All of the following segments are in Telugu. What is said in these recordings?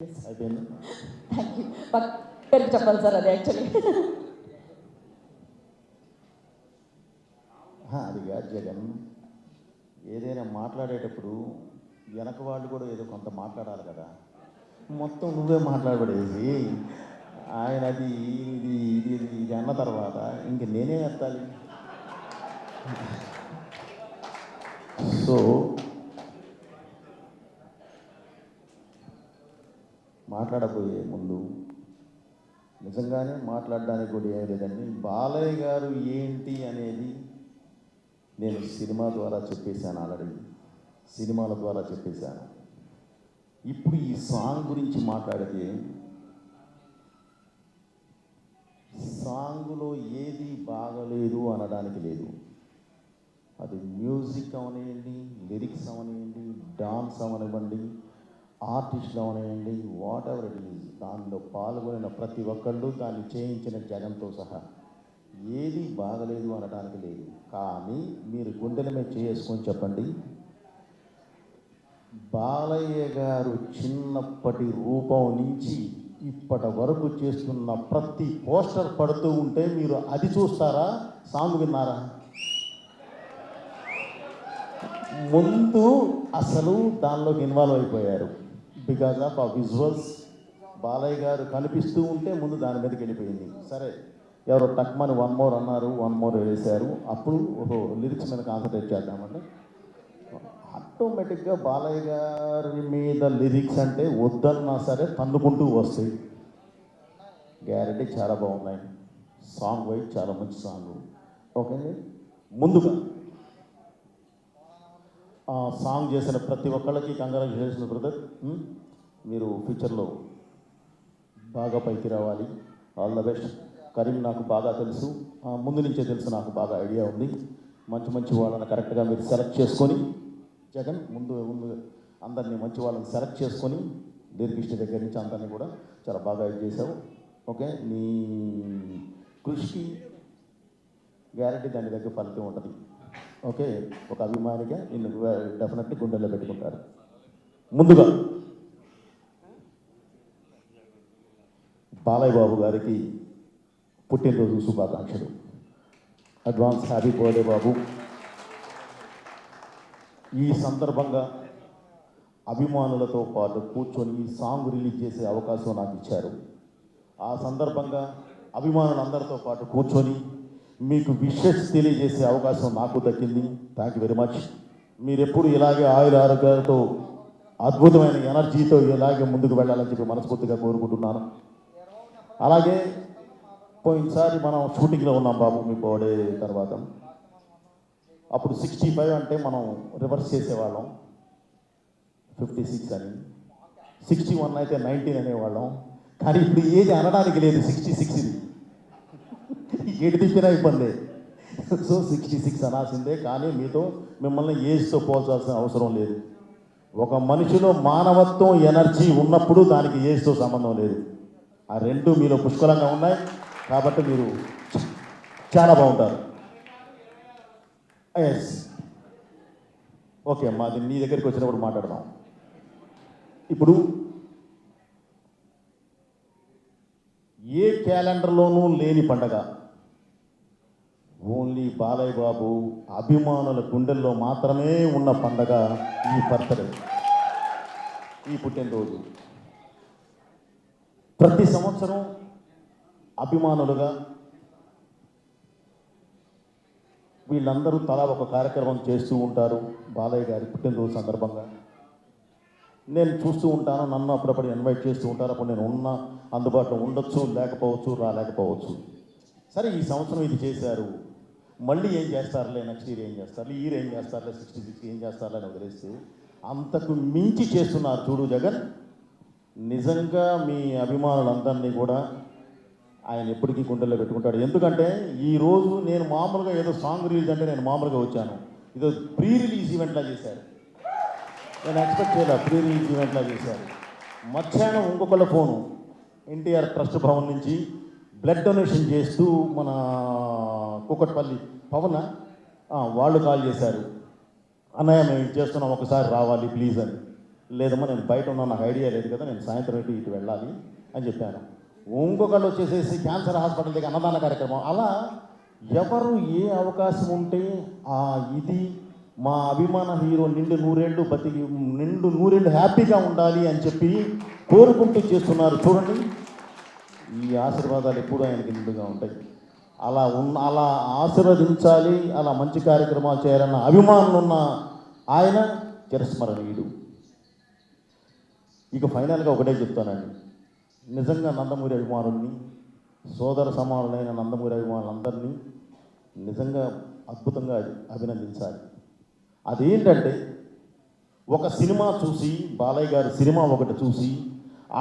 అయిపోయింది. Thank you. పేరుకి చెప్పాలి సార్ అది యాక్చువల్లీ. అది కాదు జగన్, ఏదైనా మాట్లాడేటప్పుడు వెనక వాళ్ళు కూడా ఏదో కొంత మాట్లాడాలి కదా. మొత్తం నువ్వే మాట్లాడబడేసి ఆయన అది ఇది ఇది ఇది ఇది అన్న తర్వాత ఇంక నేనే ఎత్తాలి. సో మాట్లాడబోయే ముందు నిజంగానే మాట్లాడడానికి కూడా ఏం లేదండి. బాలయ్య గారు ఏంటి అనేది నేను సినిమా ద్వారా చెప్పేశాను, ఆల్రెడీ సినిమాల ద్వారా చెప్పేశాను. ఇప్పుడు ఈ సాంగ్ గురించి మాట్లాడితే సాంగులో ఏది బాగలేదు అనడానికి లేదు. అది మ్యూజిక్ అవనివ్వండి, లిరిక్స్ అవనివ్వండి, డాన్స్ అవనివ్వండి, ఆర్టిస్టులు అవనివ్వండి, వాట్ ఎవర్ ఇట్ ఈజ్, దానిలో పాల్గొనిన ప్రతి ఒక్కళ్ళు దాన్ని చేయించిన జగన్తో సహా ఏది బాగలేదు అనడానికి లేదు. కానీ మీరు గుండెల మీద చేసుకొని చెప్పండి, బాలయ్య గారు చిన్నప్పటి రూపం నుంచి ఇప్పటి వరకు చేస్తున్న ప్రతి పోస్టర్ పడుతూ ఉంటే మీరు అది చూస్తారా, సాంగ్ విన్నారా? ముందు అసలు దానిలోకి ఇన్వాల్వ్ అయిపోయారు బికాజ్ ఆఫ్ ఆ విజువల్స్. బాలయ్య గారు కనిపిస్తూ ఉంటే ముందు దాని మీదకి వెళ్ళిపోయింది. సరే, ఎవరో టక్మని వన్ మోర్ అన్నారు, వన్ మోర్ వేశారు. అప్పుడు ఓహో లిరిక్స్ మీద కాన్సన్ట్రేట్ చేద్దామంటే ఆటోమేటిక్గా బాలయ్య గారి మీద లిరిక్స్ అంటే వద్దన్నా సరే తన్నుకుంటూ వస్తాయి. గ్యారెంటీ చాలా బాగున్నాయి. సాంగ్ వైజ్ చాలా మంచి సాంగ్. ఓకే, ముందుగా సాంగ్ చేసిన ప్రతి ఒక్కళ్ళకి కంగ్రాచులేషన్స్ బ్రదర్. మీరు ఫ్యూచర్లో బాగా పైకి రావాలి. All the best. కరీం నాకు బాగా తెలుసు, ముందు నుంచే తెలుసు, నాకు బాగా ఐడియా ఉంది. మంచి మంచి వాళ్ళని కరెక్ట్గా మీరు సెలెక్ట్ చేసుకొని, జగన్ ముందు అందరినీ మంచి వాళ్ళని సెలెక్ట్ చేసుకొని లిరికిస్ట్ దగ్గర నుంచి అందరినీ కూడా చాలా బాగా ఇది చేశావు. ఓకే, నీ కృషికి గ్యారెంటీ దాని దగ్గర ఫలితం ఉంటుంది. ఓకే, ఒక అభిమానిగా నిన్ను డెఫినెట్లీ గుండెల్లో పెట్టుకుంటారు. ముందుగా బాలయ్య బాబు గారికి పుట్టినరోజు శుభాకాంక్షలు. అడ్వాన్స్ హ్యాపీ బర్త్డే బాబు. ఈ సందర్భంగా అభిమానులతో పాటు కూర్చొని ఈ సాంగ్ రిలీజ్ చేసే అవకాశం నాకు ఇచ్చారు. ఆ సందర్భంగా అభిమానులందరితో పాటు కూర్చొని మీకు విషెస్ తెలియజేసే అవకాశం నాకు దక్కింది. Thank you very much. మీరు ఎప్పుడు ఇలాగే ఆయుర ఆరోగ్యాలతో అద్భుతమైన ఎనర్జీతో ఇలాగే ముందుకు వెళ్ళాలని చెప్పి మనస్ఫూర్తిగా కోరుకుంటున్నాను. అలాగే పోయినసారి మనం షూటింగ్లో ఉన్నాం బాబు మీ బర్త్డే తర్వాత. అప్పుడు 65 అంటే మనం రివర్స్ చేసేవాళ్ళం, 56 అని. 61 అయితే 19 అనేవాళ్ళం. కానీ ఇప్పుడు ఏది అనడానికి లేదు, 66 ఇది ఏడు తిప్పినా ఇబ్బంది. సో 66 అనాల్సిందే. కానీ మీతో మిమ్మల్ని ఏజ్తో పోల్చాల్సిన అవసరం లేదు. ఒక మనిషిలో మానవత్వం, ఎనర్జీ ఉన్నప్పుడు దానికి ఏజ్తో సంబంధం లేదు. ఆ రెండు మీలో పుష్కలంగా ఉన్నాయి కాబట్టి మీరు చాలా బాగుంటారు. ఎస్, ఓకే అమ్మా, అది నీ దగ్గరికి వచ్చినప్పుడు మాట్లాడదాం. ఇప్పుడు ఏ క్యాలెండర్లోనూ లేని పండగ, ఓన్లీ బాలయ్య బాబు అభిమానుల గుండెల్లో మాత్రమే ఉన్న పండగ ఈ బర్త్డే, ఈ పుట్టినరోజు. ప్రతి సంవత్సరం అభిమానులుగా వీళ్ళందరూ తలా ఒక కార్యక్రమం చేస్తూ ఉంటారు బాలయ్య గారి పుట్టినరోజు సందర్భంగా. నేను చూస్తూ ఉంటాను, నన్ను అప్పుడప్పుడు ఇన్వైట్ చేస్తూ ఉంటారు. అప్పుడు నేను అందుబాటులో ఉండొచ్చు, లేకపోవచ్చు, రాలేకపోవచ్చు. సరే, ఈ సంవత్సరం ఇది చేశారు, మళ్ళీ ఏం చేస్తారులే, నెక్స్ట్ ఇయర్ ఏం చేస్తారు, ఈ ఇయర్ ఏం చేస్తారులే, 66 ఏం చేస్తారులే అని వదిలేస్తే అంతకు మించి చేస్తున్నారు చూడు జగన్. నిజంగా మీ అభిమానులందరినీ కూడా ఆయన ఎప్పటికీ గుండెల్లో పెట్టుకుంటాడు. ఎందుకంటే ఈరోజు నేను మామూలుగా ఏదో సాంగ్ రిలీజ్ అంటే నేను మామూలుగా వచ్చాను, ఇదో ప్రీ రిలీజ్ ఈవెంట్లా చేశారు. నేను ఎక్స్పెక్ట్ చేయలేదు, ప్రీ రిలీజ్ ఈవెంట్లా చేశారు. మధ్యాహ్నం ఇంకొకళ్ళ ఫోను ఎన్టీఆర్ ట్రస్ట్ భవన్ నుంచి బ్లడ్ డొనేషన్ చేస్తూ మన కూకట్పల్లి పవన్ వాళ్ళు కాల్ చేశారు, అన్నయ్య మేము చేస్తున్నాం, ఒకసారి రావాలి ప్లీజ్ అని. లేదమ్మా నేను బయట ఉన్నా, నాకు ఐడియా లేదు కదా, నేను సాయంత్రం ఇటు వెళ్ళాలి అని చెప్పాను. ఇంకొకళ్ళు వచ్చేసేసి క్యాన్సర్ హాస్పిటల్ దగ్గర అన్నదాన కార్యక్రమం. అలా ఎవరు ఏ అవకాశం ఉంటే ఇది మా అభిమాన హీరో నిండు నూరేళ్ళు హ్యాపీగా ఉండాలి అని చెప్పి కోరుకుంటూ చేస్తున్నారు. చూడండి, ఈ ఆశీర్వాదాలు ఎప్పుడూ ఆయనకి నిండుగా ఉంటాయి. అలా ఆశీర్వదించాలి, అలా మంచి కార్యక్రమాలు చేయాలన్న అభిమానులు ఉన్న ఆయన చిరస్మరణీయుడు. ఇక ఫైనల్గా ఒకటే చెప్తానండి, నిజంగా నందమూరి అభిమానుల్ని, సోదర సమానులైన నందమూరి అభిమానులందరినీ నిజంగా అద్భుతంగా అభినందించాలి. అదేంటంటే, ఒక సినిమా చూసి, బాలయ్య గారి సినిమా ఒకటి చూసి,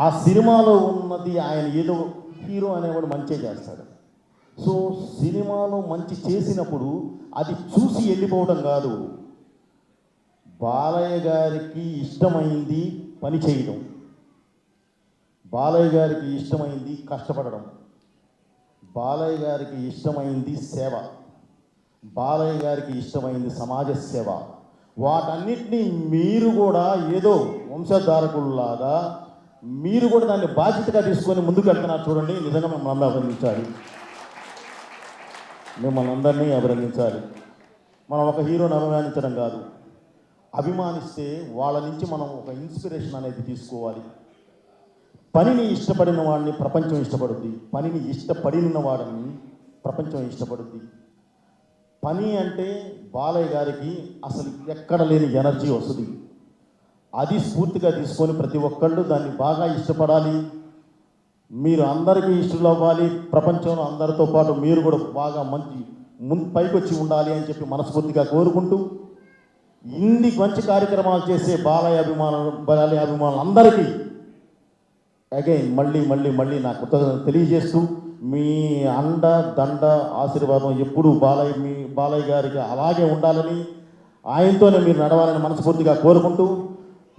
ఆ సినిమాలో ఉన్నది ఆయన ఏదో హీరో అనేవాడు మంచి చేస్తాడు. సో సినిమాలో మంచి చేసినప్పుడు అది చూసి వెళ్ళిపోవడం కాదు, బాలయ్య గారికి ఇష్టమైంది పని చేయడం, బాలయ్య గారికి ఇష్టమైంది కష్టపడడం, బాలయ్య గారికి ఇష్టమైంది సేవ, బాలయ్య గారికి ఇష్టమైంది సమాజ సేవ. వాటన్నిటినీ మీరు కూడా ఏదో వంశధారకుల్లాగా మీరు కూడా దాన్ని బాధ్యతగా తీసుకొని ముందుకు వెళ్తున్నారు. చూడండి, నిజంగా మిమ్మల్ని అభినందించాలి, మిమ్మల్ని అందరినీ అభినందించాలి. మనం ఒక హీరోని అభిమానించడం కాదు, అభిమానిస్తే వాళ్ళ నుంచి మనం ఒక ఇన్స్పిరేషన్ అనేది తీసుకోవాలి. పనిని ఇష్టపడిన వాడిని ప్రపంచం ఇష్టపడుద్ది, పనిని ఇష్టపడిన వాడిని ప్రపంచం ఇష్టపడుద్ది. పని అంటే బాలయ్య గారికి అసలు ఎక్కడ లేని ఎనర్జీ వస్తుంది. అది స్ఫూర్తిగా తీసుకొని ప్రతి ఒక్కళ్ళు దాన్ని బాగా ఇష్టపడాలి. మీరు అందరికీ ఇష్టలు అవ్వాలి, ప్రపంచంలో అందరితో పాటు మీరు కూడా బాగా పైకి వచ్చి ఉండాలి అని చెప్పి మనస్ఫూర్తిగా కోరుకుంటూ, ఇన్ని మంచి కార్యక్రమాలు చేసే బాలయ్య అభిమానులు అందరికీ అగైన్ మళ్ళీ నా కృతజ్ఞతలు తెలియజేస్తూ, మీ అండ దండ ఆశీర్వాదం ఎప్పుడూ బాలయ్య గారికి అలాగే ఉండాలని, ఆయనతోనే మీరు నడవాలని మనస్ఫూర్తిగా కోరుకుంటూ,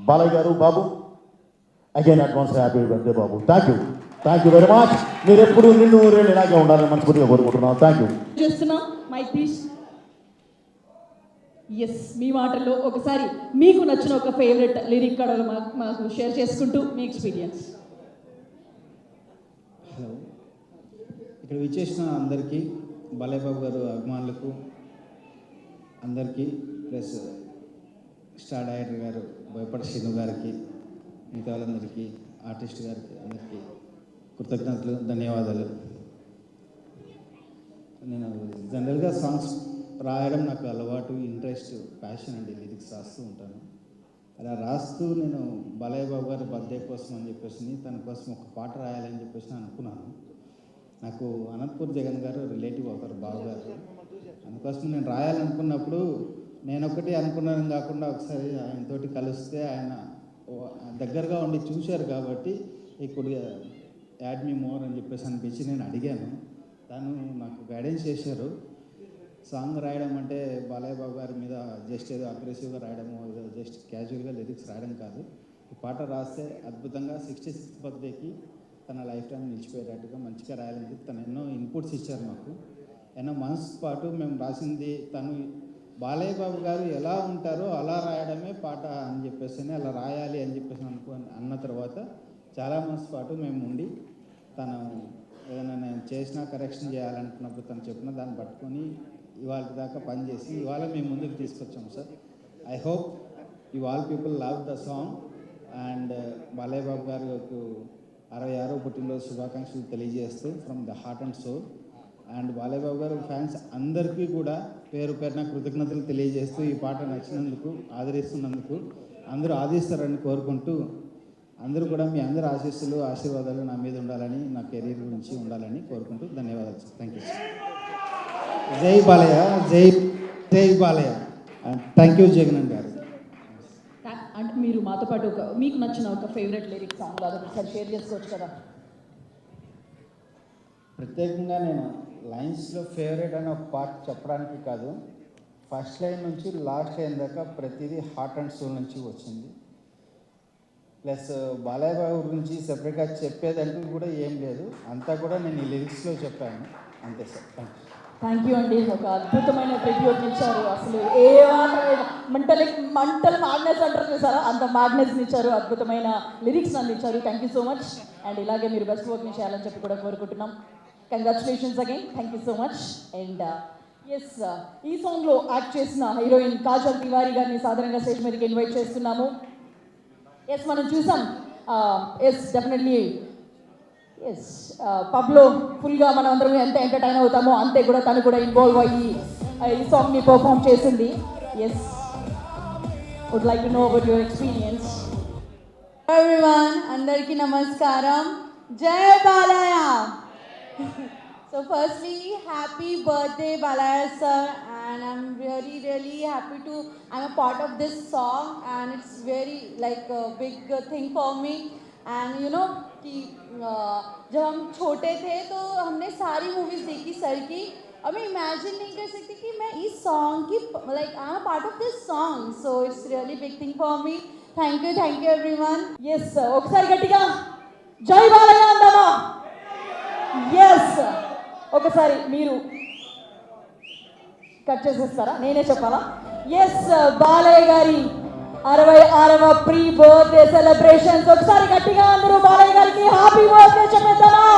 Balayya garu, Babu, again advance happy birthday Babu. Thank you very much. మీరు ఎప్పుడు నిండు ఊరేళ్ళు ఇలాగే ఉండాలని మనస్ఫూర్తిగా కోరుకుంటున్నాం. Thank you. చేస్తున్నాం మైక్ ప్లీజ్. ఎస్, మీ మాటల్లో ఒకసారి మీకు నచ్చిన ఒక ఫేవరెట్ లిరిక్ కడలు మాకు షేర్ చేసుకుంటూ మీ ఎక్స్పీరియన్స్. హలో, ఇక్కడ విచ్చేసిన అందరికీ, బాలయ్య బాబు గారు అభిమానులకు అందరికీ, ప్లస్ స్టార్ డైరెక్టర్ గారు బోయపాటి శ్రీను గారికి, మిగతా వాళ్ళందరికీ, ఆర్టిస్ట్ గారికి అందరికీ కృతజ్ఞతలు, ధన్యవాదాలు. నేను జనరల్గా సాంగ్స్ రాయడం నాకు అలవాటు, ఇంట్రెస్ట్, ప్యాషన్ అండి. లిరిక్స్ రాస్తూ ఉంటాను. అలా రాస్తూ నేను బాలయ్య బాబు గారి బర్త్డే కోసం అని చెప్పేసి తన కోసం ఒక పాట రాయాలని చెప్పేసి అనుకున్నాను. నాకు అనంతపూర్ జగన్ గారు రిలేటివ్ అవుతారు, బావగారు. అందుకోసం నేను రాయాలనుకున్నప్పుడు నేను ఒకటి అనుకున్నాను కాకుండా ఒకసారి ఆయనతోటి కలిస్తే ఆయన దగ్గరగా ఉండి చూశారు కాబట్టి ఇప్పుడు యాడ్ మీ మోర్ అని చెప్పేసి అనిపించి నేను అడిగాను. తను నాకు గైడెన్స్ చేశారు. సాంగ్ రాయడం అంటే బాలయ్య బాబు గారి మీద జస్ట్ ఏదో అగ్రెసివ్గా రాయడము, ఏదో జస్ట్ క్యాజువల్గా లిరిక్స్ రాయడం కాదు. ఈ పాట రాస్తే అద్భుతంగా 66th బర్త్డేకి తన లైఫ్ టైం నిలిచిపోయేటట్టుగా మంచిగా రాయాలని తను ఎన్నో ఇన్పుట్స్ ఇచ్చారు మాకు. ఎన్నో మంత్స్ పాటు మేము రాసింది తను బాలయ్య బాబు గారు ఎలా ఉంటారో అలా రాయడమే పాట అని చెప్పేసి అలా రాయాలి అని చెప్పేసి అన్న తర్వాత చాలా మంత్స్ పాటు మేము ఉండి తను ఏదైనా నేను చేసినా కరెక్షన్ చేయాలనుకున్నప్పుడు తను చెప్పిన దాన్ని పట్టుకొని ఇవాళ దాకా పనిచేసి ఇవాళ మేము ముందుకు తీసుకొచ్చాము sir. I hope you all people love the song and Balayya Babu గారికి 66వ పుట్టినరోజు శుభాకాంక్షలు తెలియజేస్తూ from the heart and soul. And Balayya Babu garu fans అందరికీ కూడా పేరు పేరున కృతజ్ఞతలు తెలియజేస్తూ ఈ పాట నచ్చినందుకు, ఆదరిస్తున్నందుకు అందరూ ఆదరిస్తారని కోరుకుంటూ, అందరూ కూడా మీ అందరి ఆశీర్వాదాలు నా మీద ఉండాలని, నా కెరీర్ గురించి ఉండాలని కోరుకుంటూ ధన్యవాదాలు సార్. Thank you sir. జై బాలయ్య, జై బాలయ్య. థ్యాంక్ యూ జగన్ గారు. అంటే మీరు మాతో పాటు మీకు నచ్చిన ఒక ఫేవరెట్ లిరిక్ సాంగ్ అది ఒకసారి షేర్ చేసుకోవచ్చు కదా. ప్రత్యేకంగా నేను లైన్స్లో ఫేవరెట్ అని ఒక పార్ట్ చెప్పడానికి కాదు, ఫస్ట్ లైన్ నుంచి లాస్ట్ లైన్ దాకా ప్రతిదీ హార్ట్ అండ్ సోల్ నుంచి వచ్చింది. ప్లస్ బాలయ్య బాబు గురించి సెపరేట్గా చెప్పేదంటూ కూడా ఏం లేదు, అంతా కూడా నేను ఈ లిరిక్స్లో చెప్పాను అంతే sir. Thank you. Thank you అండి, ఒక అద్భుతమైన ట్రిబ్యూట్ ఇచ్చారు. అసలు ఏ మాత్రం మంటల మ్యాగ్నెస్ అంటారు చూసారా, అంత మ్యాగ్నెస్ని ఇచ్చారు, అద్భుతమైన లిరిక్స్ అందించారు. Thank you so much. And ఇలాగే మీరు బెస్ట్ వర్క్ని చేయాలని చెప్పి కూడా కోరుకుంటున్నాం. Congratulations again, thank you so much. And yes, ఈ సాంగ్లో యాక్ట్ చేసిన హీరోయిన్ కాజల్ తివారీ గారిని సాధారణంగా స్టేజ్ మీదకి ఇన్వైట్ చేస్తున్నాము. ఎస్, మనం చూసాం. ఎస్, డెఫినెట్లీ ఎస్, పబ్లో ఫుల్గా మనం అందరం ఎంత ఎంటర్టైన్ అవుతామో అంతే కూడా తను కూడా ఇన్వాల్వ్ అయ్యి ఈ సాంగ్ని పర్ఫామ్ చేసింది. Yes, would like to know about your experience. Everyone, అందరికీ నమస్కారం. జై Balayya. So firstly, happy birthday Balaya sir, and I'm really happy to I'm a part of this song, and it's very like a big thing for me. And you know कि जब हम छोटे थे तो हमने सारी मूवीज देखी सर की, अब मैं इमेजिन नहीं कर सकती कि मैं इस सॉन्ग की like I'm a part of this song, so it's really big thing for me. Thank you everyone. Yes, ఒకసారి గట్టిగా జై బాలయ్య అందామా? ఎస్, ఒకసారి మీరు కట్ చేసేస్తారా, నేనే చెప్పాలా? ఎస్, బాలయ్య గారి 66వ ప్రీ బర్త్డే సెలబ్రేషన్స్. ఒకసారి గట్టిగా అందరూ బాలయ్య గారికి హ్యాపీ బర్త్డే చెప్పేద్దామా?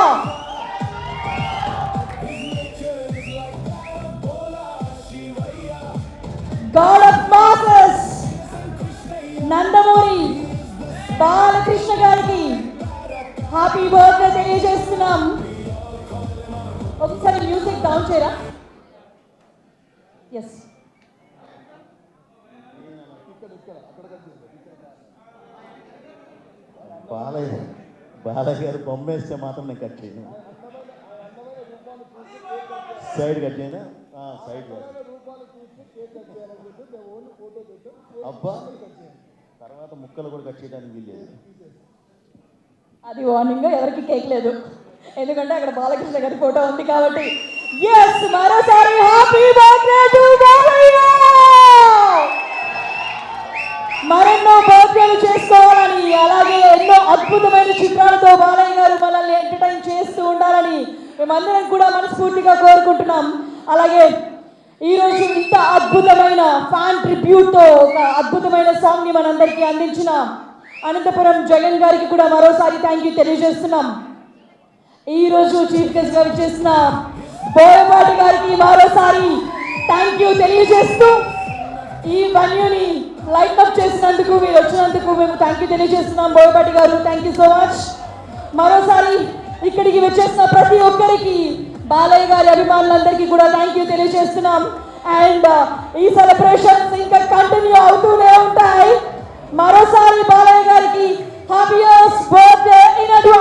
God of masses Nandamuri Balakrishna గారికి హ్యాపీ బర్త్డే తెలియజేస్తున్నాం. ఒకసారి మ్యూజిక్ డౌన్ చేయరా? ఎస్, బాలయ్య గారు బొమ్మ వేస్తే మాత్రం నేను కట్ చేయను. సైడ్ కట్ చేయనా? సైడ్ అబ్బా, తర్వాత ముక్కలు కూడా కట్ చేయడానికి వీల్లేదు. అది వార్నింగ్, ఎవరికి కేక్ లేదు, ఎందుకంటే అక్కడ బాలకృష్ణ గారి ఫోటో ఉంది కాబట్టి. ఎస్, మరోసారి హ్యాపీ బర్త్డే టు బాలయ్య. మరెన్నో బర్త్డేలు చేసుకోవాలని, అలాగే ఎన్నో అద్భుతమైన చిత్రాలతో బాలయ్య గారు మనల్ని ఎంటర్టైన్ చేస్తూ ఉండాలని మేమందరం కూడా మనస్ఫూర్తిగా కోరుకుంటున్నాం. అలాగే ఈరోజు ఇంత అద్భుతమైన ఫ్యాన్ ట్రిబ్యూట్తో ఒక అద్భుతమైన సాంగ్ని మనందరికీ అందించిన అనంతపురం జగన్ గారికి కూడా మరోసారి థ్యాంక్ యూ తెలియజేస్తున్నాం. ఈరోజు చీఫ్ గెస్ట్ గారు చేసిన బోయపాటి గారికి మరోసారి థ్యాంక్ యూ తెలియజేస్తూ, ఈ వెన్యూని లైట్ అప్ చేసినందుకు, మీరు వచ్చినందుకు మేము థ్యాంక్ యూ తెలియజేస్తున్నాం. బోయపాటి గారు, థ్యాంక్ యూ సో మచ్. మరోసారి ఇక్కడికి వచ్చేసిన ప్రతి ఒక్కరికి, బాలయ్య గారి అభిమానులందరికీ కూడా థ్యాంక్ యూ తెలియజేస్తున్నాం. అండ్ ఈ సెలబ్రేషన్స్ ఇంకా కంటిన్యూ అవుతూనే ఉంటాయి. మరోసారి బాలయ్య గారికి హ్యాపీ బర్త్డే ఇన్ అడ్వాన్స్.